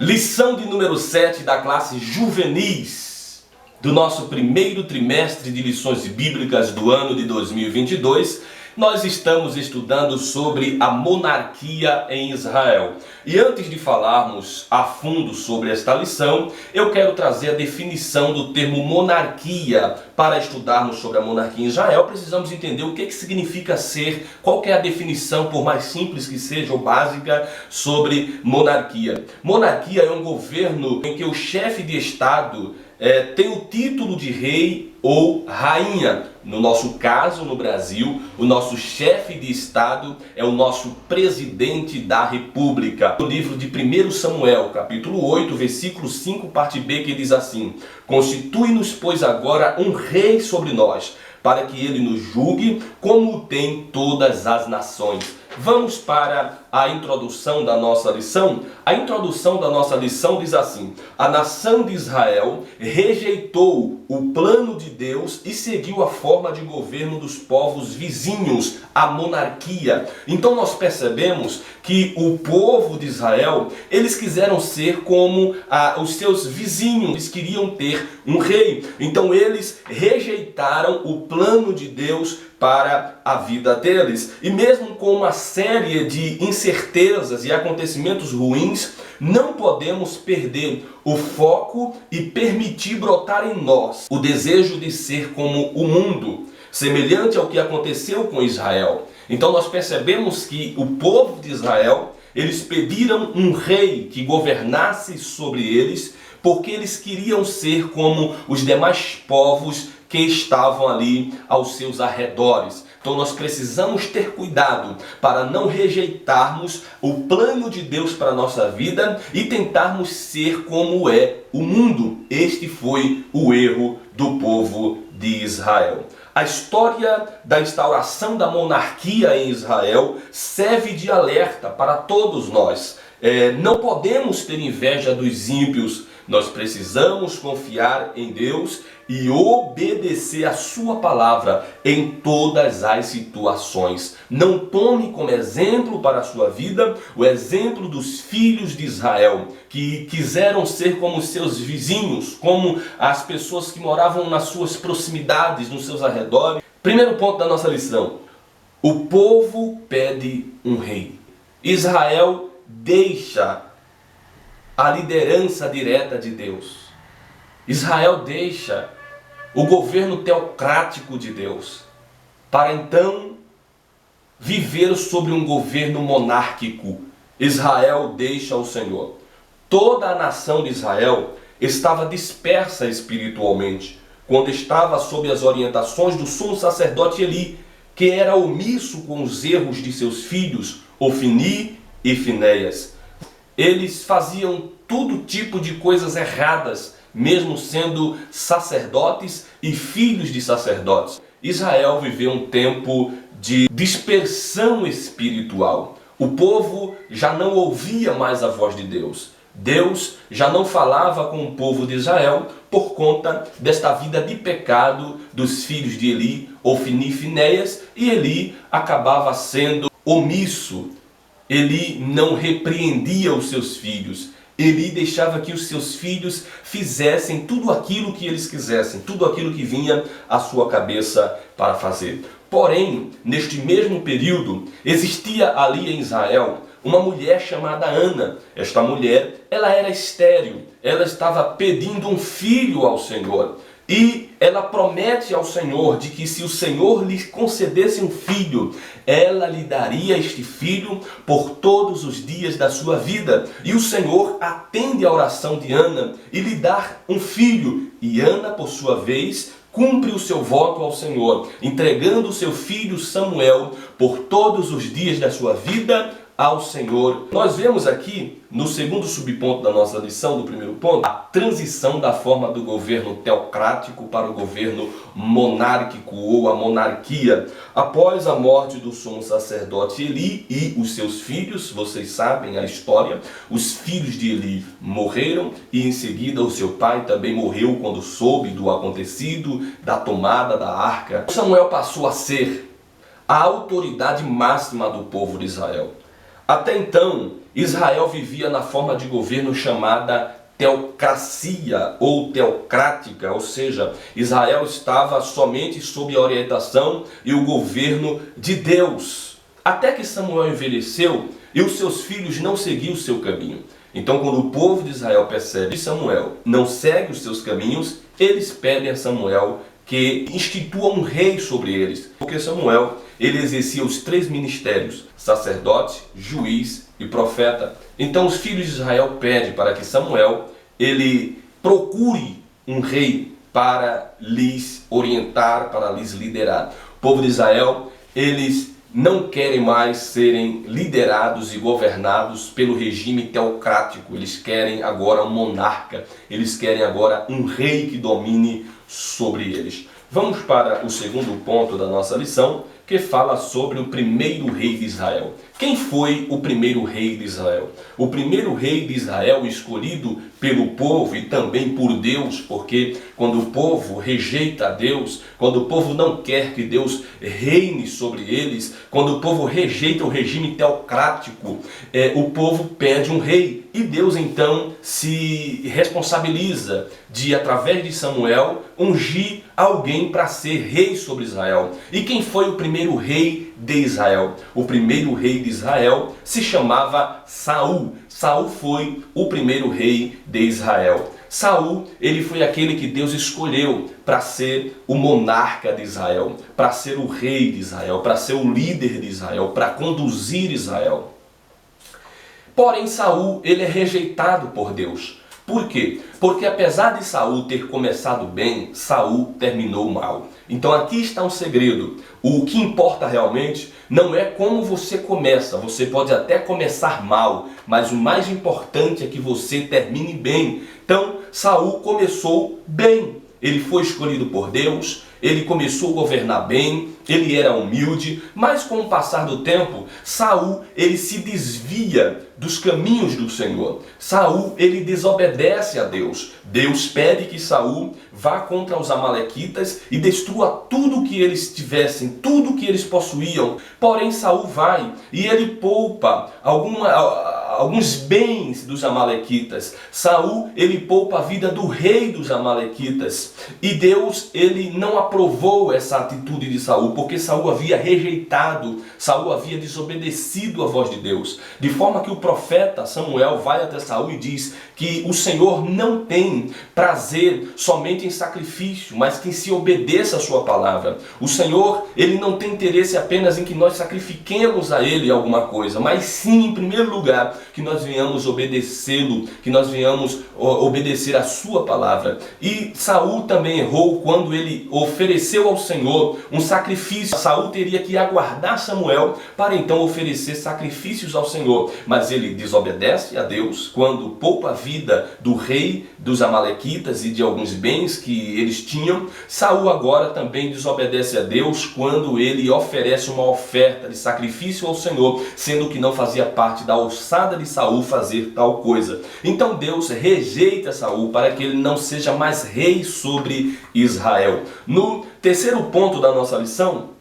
Lição de número 7 da classe juvenis do nosso primeiro trimestre de lições bíblicas do ano de 2022. Nós estamos estudando sobre a monarquia em Israel. E antes de falarmos a fundo sobre esta lição, eu quero trazer a definição do termo monarquia. Para estudarmos sobre a monarquia em Israel, precisamos entender o que significa ser, qual que é a definição, por mais simples que seja ou básica, sobre monarquia. Monarquia é um governo em que o chefe de Estado tem o título de rei ou rainha. No nosso caso, no Brasil, o nosso chefe de Estado é o nosso presidente da República. No livro de 1 Samuel, capítulo 8, versículo 5, parte B, que diz assim: Constitui-nos, pois, agora um rei sobre nós, para que ele nos julgue como tem todas as nações. Vamos para a introdução da nossa lição. A introdução da nossa lição diz assim: a nação de Israel rejeitou o plano de Deus e seguiu a forma de governo dos povos vizinhos, a monarquia. Então nós percebemos que o povo de Israel, eles quiseram ser como os seus vizinhos, eles queriam ter um rei. Então eles rejeitaram o plano de Deus para a vida deles. E mesmo com uma série de incertezas e acontecimentos ruins, não podemos perder o foco e permitir brotar em nós o desejo de ser como o mundo, semelhante ao que aconteceu com Israel. Então nós percebemos que o povo de Israel, eles pediram um rei que governasse sobre eles, porque eles queriam ser como os demais povos que estavam ali aos seus arredores. Então nós precisamos ter cuidado para não rejeitarmos o plano de Deus para a nossa vida e tentarmos ser como é o mundo. Este foi o erro do povo de Israel. A história da instauração da monarquia em Israel serve de alerta para todos nós. Não podemos ter inveja dos ímpios. Nós precisamos confiar em Deus e obedecer a sua palavra em todas as situações. Não tome como exemplo para a sua vida o exemplo dos filhos de Israel, que quiseram ser como seus vizinhos, como as pessoas que moravam nas suas proximidades, nos seus arredores. Primeiro ponto da nossa lição: o povo pede um rei. Israel deixa a liderança direta de Deus. Israel deixa o governo teocrático de Deus para então viver sobre um governo monárquico. Israel deixa o Senhor. Toda a nação de Israel estava dispersa espiritualmente quando estava sob as orientações do sumo sacerdote Eli, que era omisso com os erros de seus filhos Ofni e Finéias. Eles faziam todo tipo de coisas erradas, mesmo sendo sacerdotes e filhos de sacerdotes. Israel viveu um tempo de dispersão espiritual. O povo já não ouvia mais a voz de Deus. Deus já não falava com o povo de Israel por conta desta vida de pecado dos filhos de Eli, Ofni e Finéias, e Eli acabava sendo omisso. Eli não repreendia os seus filhos. Eli deixava que os seus filhos fizessem tudo aquilo que eles quisessem, tudo aquilo que vinha à sua cabeça para fazer. Porém, neste mesmo período, existia ali em Israel uma mulher chamada Ana. Esta mulher, ela era estéril, ela estava pedindo um filho ao Senhor. E ela promete ao Senhor de que se o Senhor lhe concedesse um filho, ela lhe daria este filho por todos os dias da sua vida. E o Senhor atende a oração de Ana e lhe dá um filho. E Ana, por sua vez, cumpre o seu voto ao Senhor, entregando o seu filho Samuel por todos os dias da sua vida ao Senhor. Nós vemos aqui, no segundo subponto da nossa lição, do primeiro ponto, a transição da forma do governo teocrático para o governo monárquico ou a monarquia. Após a morte do sumo sacerdote Eli e os seus filhos, vocês sabem a história, os filhos de Eli morreram e em seguida o seu pai também morreu quando soube do acontecido, da tomada da arca. Samuel passou a ser a autoridade máxima do povo de Israel. Até então, Israel vivia na forma de governo chamada teocracia ou teocrática, ou seja, Israel estava somente sob a orientação e o governo de Deus. Até que Samuel envelheceu e os seus filhos não seguiam o seu caminho. Então, quando o povo de Israel percebe que Samuel não segue os seus caminhos, eles pedem a Samuel que institua um rei sobre eles. Porque Samuel, ele exercia os 3 ministérios: sacerdote, juiz e profeta. Então os filhos de Israel pedem para que Samuel, ele procure um rei para lhes orientar, para lhes liderar. O povo de Israel, eles não querem mais serem liderados e governados pelo regime teocrático. Eles querem agora um monarca, eles querem agora um rei que domine sobre eles. Vamos para o segundo ponto da nossa lição, que fala sobre o primeiro rei de Israel. Quem foi o primeiro rei de Israel? O primeiro rei de Israel escolhido pelo povo e também por Deus, porque quando o povo rejeita a Deus, quando o povo não quer que Deus reine sobre eles, quando o povo rejeita o regime teocrático, o povo pede um rei. E Deus então se responsabiliza de, através de Samuel, ungir alguém para ser rei sobre Israel. E quem foi o primeiro rei de Israel? O primeiro rei de Israel se chamava Saul. Saul foi o primeiro rei de Israel. Saul, ele foi aquele que Deus escolheu para ser o monarca de Israel, para ser o rei de Israel, para ser o líder de Israel, para conduzir Israel. Porém, Saul, ele é rejeitado por Deus. Por quê? Porque apesar de Saul ter começado bem, Saul terminou mal. Então aqui está um segredo. O que importa realmente não é como você começa. Você pode até começar mal, mas o mais importante é que você termine bem. Então Saul começou bem. Ele foi escolhido por Deus, ele começou a governar bem, ele era humilde, mas com o passar do tempo, Saul, ele se desvia dos caminhos do Senhor. Saul, ele desobedece a Deus. Deus pede que Saul vá contra os amalequitas e destrua tudo que eles tivessem, tudo que eles possuíam. Porém, Saul vai e ele poupa alguns bens dos amalequitas. Saul, ele poupa a vida do rei dos amalequitas. E Deus, ele não aprovou essa atitude de Saul, porque Saul havia rejeitado, Saul havia desobedecido a voz de Deus. De forma que o profeta Samuel vai até Saul e diz que o Senhor não tem prazer somente em sacrifício, mas que se obedeça a sua palavra. O Senhor, ele não tem interesse apenas em que nós sacrifiquemos a ele alguma coisa, mas sim, em primeiro lugar, que nós venhamos obedecê-lo, que nós venhamos obedecer a sua palavra. E Saul também errou quando ele ofereceu ao Senhor um sacrifício. Saul teria que aguardar Samuel para então oferecer sacrifícios ao Senhor, mas ele desobedece a Deus quando poupa a vida do rei dos amalequitas e de alguns bens que eles tinham. Saul agora também desobedece a Deus quando ele oferece uma oferta de sacrifício ao Senhor, sendo que não fazia parte da alçada de Saul fazer tal coisa. Então Deus rejeita Saul para que ele não seja mais rei sobre Israel. No terceiro ponto da nossa lição,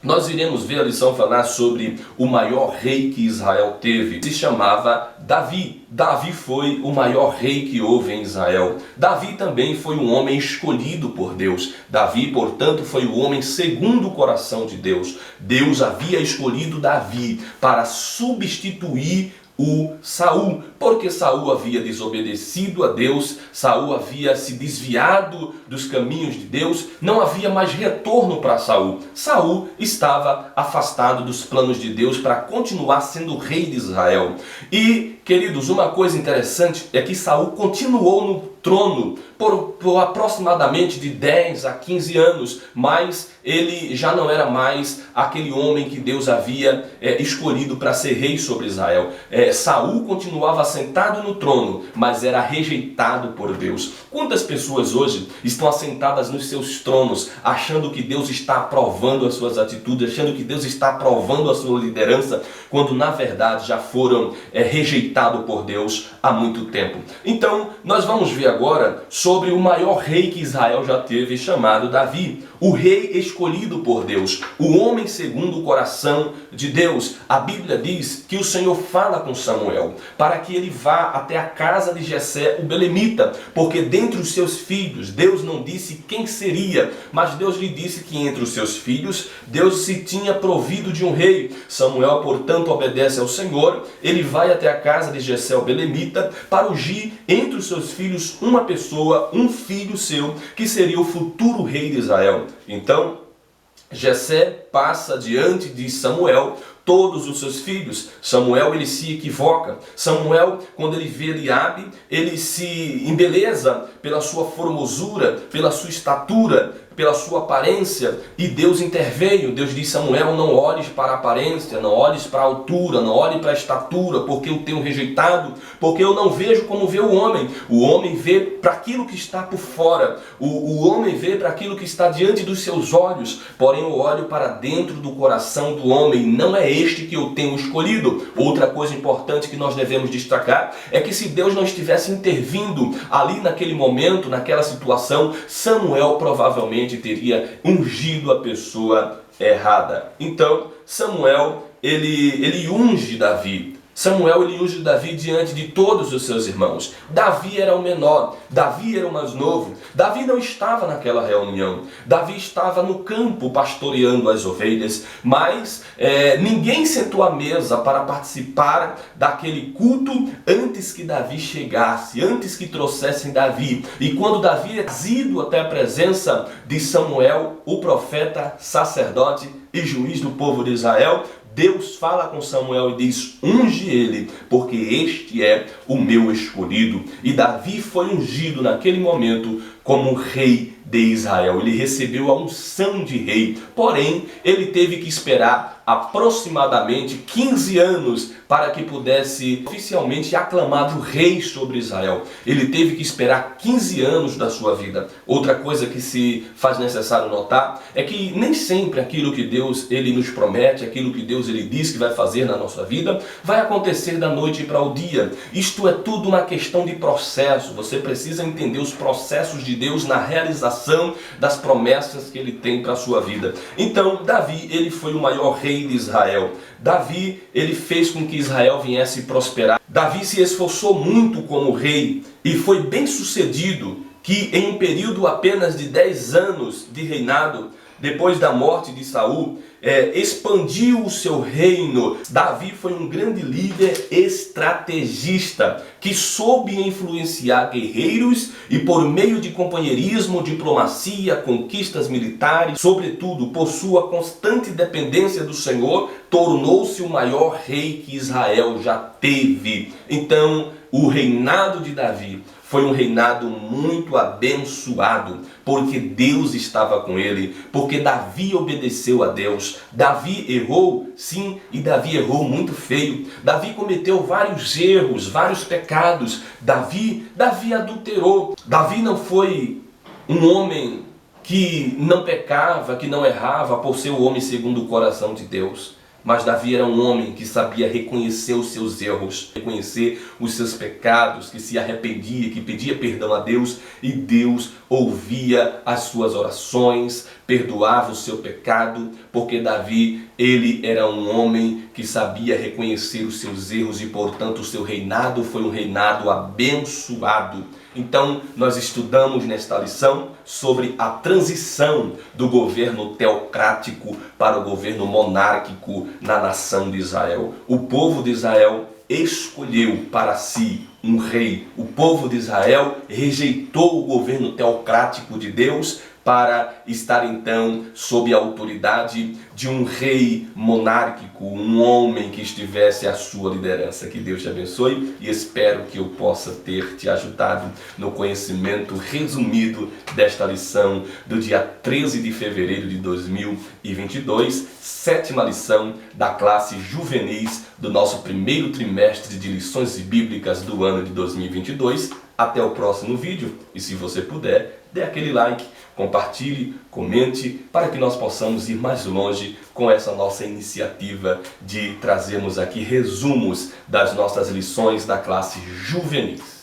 nós iremos ver a lição falar sobre o maior rei que Israel teve. Se chamava Davi. Davi foi o maior rei que houve em Israel. Davi também foi um homem escolhido por Deus. Davi, portanto, foi o homem segundo o coração de Deus. Deus havia escolhido Davi para substituir o Saul, porque Saul havia desobedecido a Deus, Saul havia se desviado dos caminhos de Deus, não havia mais retorno para Saul. Saul estava afastado dos planos de Deus para continuar sendo rei de Israel. E, queridos, uma coisa interessante é que Saul continuou no trono por aproximadamente de 10 a 15 anos, mas ele já não era mais aquele homem que Deus havia escolhido para ser rei sobre Israel. Saul continuava assentado no trono, mas era rejeitado por Deus. Quantas pessoas hoje estão assentadas nos seus tronos, achando que Deus está aprovando as suas atitudes, achando que Deus está aprovando a sua liderança, quando na verdade já foram rejeitados por Deus há muito tempo. Então, nós vamos ver agora sobre o maior rei que Israel já teve, chamado Davi. o rei escolhido por Deus, o homem segundo o coração de Deus. A Bíblia diz que o Senhor fala com Samuel para que ele vá até a casa de Jessé, o belemita, porque dentre os seus filhos, Deus não disse quem seria, mas Deus lhe disse que entre os seus filhos, Deus se tinha provido de um rei. Samuel, portanto, obedece ao Senhor, ele vai até a casa de Jessé, o belemita, para ungir entre os seus filhos uma pessoa, um filho seu, que seria o futuro rei de Israel. Então, Jessé passa diante de Samuel todos os seus filhos. Samuel, ele se equivoca. Samuel, quando ele vê Eliabe, ele se embeleza pela sua formosura, pela sua estatura, pela sua aparência, e Deus interveio. Deus diz: Samuel, não olhes para a aparência, não olhes para a altura, não olhe para a estatura, porque eu tenho rejeitado, porque eu não vejo como vê o homem. O homem vê para aquilo que está por fora, o homem vê para aquilo que está diante dos seus olhos, porém eu olho para dentro do coração do homem, não é este que eu tenho escolhido. Outra coisa importante que nós devemos destacar é que se Deus não estivesse intervindo ali naquele momento, naquela situação, Samuel provavelmente teria ungido a pessoa errada. Então, Samuel, ele unge Davi. Samuel, ele unge Davi diante de todos os seus irmãos. Davi era o menor, Davi era o mais novo. Davi não estava naquela reunião. Davi estava no campo pastoreando as ovelhas, mas ninguém sentou à mesa para participar daquele culto antes que Davi chegasse, antes que trouxessem Davi. E quando Davi é trazido até a presença de Samuel, o profeta, sacerdote e juiz do povo de Israel, Deus fala com Samuel e diz: unge ele, porque este é o meu escolhido. E Davi foi ungido naquele momento como rei de Israel. Ele recebeu a unção de rei, porém ele teve que esperar aproximadamente 15 anos para que pudesse oficialmente aclamado rei sobre Israel. Ele teve que esperar 15 anos da sua vida. Outra coisa que se faz necessário notar é que nem sempre aquilo que Deus ele nos promete, aquilo que Deus ele diz que vai fazer na nossa vida, vai acontecer da noite para o dia. Isto é tudo uma questão de processo. Você precisa entender os processos de Deus na realização das promessas que ele tem para a sua vida. Então, Davi, ele foi o maior rei de Israel. Davi, ele fez com que Israel viesse prosperar. Davi se esforçou muito como rei e foi bem sucedido que em um período apenas de 10 anos de reinado, depois da morte de Saul, expandiu o seu reino. Davi foi um grande líder estrategista que soube influenciar guerreiros e por meio de companheirismo, diplomacia, conquistas militares, sobretudo por sua constante dependência do Senhor, tornou-se o maior rei que Israel já teve. Então, o reinado de Davi foi um reinado muito abençoado, porque Deus estava com ele, porque Davi obedeceu a Deus. Davi errou, sim, e Davi errou muito feio. Davi cometeu vários erros, vários pecados. Davi adulterou. Davi não foi um homem que não pecava, que não errava por ser o homem segundo o coração de Deus. Mas Davi era um homem que sabia reconhecer os seus erros, reconhecer os seus pecados, que se arrependia, que pedia perdão a Deus, e Deus ouvia as suas orações, perdoava o seu pecado, porque Davi, ele era um homem que sabia reconhecer os seus erros e, portanto, o seu reinado foi um reinado abençoado. Então, nós estudamos nesta lição sobre a transição do governo teocrático para o governo monárquico na nação de Israel. O povo de Israel escolheu para si um rei. O povo de Israel rejeitou o governo teocrático de Deus para estar então sob a autoridade de um rei monárquico, um homem que estivesse à sua liderança. Que Deus te abençoe e espero que eu possa ter te ajudado no conhecimento resumido desta lição do dia 13 de fevereiro de 2022, 7ª lição da classe juvenis do nosso primeiro trimestre de lições bíblicas do ano de 2022. Até o próximo vídeo e, se você puder, dê aquele like, compartilhe, comente, para que nós possamos ir mais longe com essa nossa iniciativa de trazermos aqui resumos das nossas lições da classe juvenis.